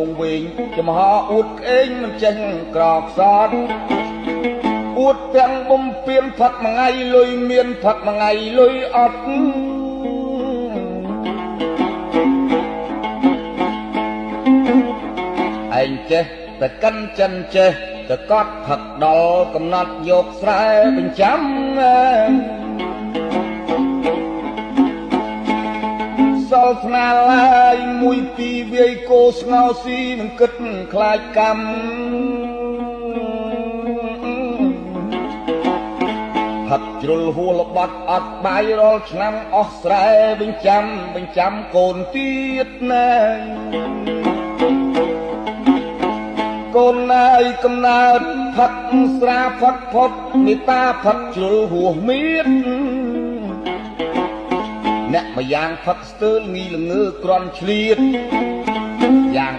ងវិញចំហអួតក្អេងមិនចេះក្រកសតអួតទាំងបំពេញផឹកមួយថ្ងៃលុយមានផឹកមួយថ្ងៃលុយអត់ឯងចេះតែកិនចិនចេះតែកត់ផឹកដល់កំណត់យកស្រែបញ្ចាំសល់ស្នាឡាយមួយពីរវាយគោស្ងោស៊ីនឹងគិតខ្លាចកម្មផឹកជ្រុលហួលបាត់អត់បាយរាល់ឆ្នាំអស់ស្រែបញ្ចាំកូនទៀតណាកូនណាយកំណើតផឹកស្រាផឹកផុតមេតាផឹកជ្រុលហួសមៀតអ្នកម្យ៉ាងផឹកស្ទើរងីល្ងើក្រន់ឆ្លៀតយ៉ាង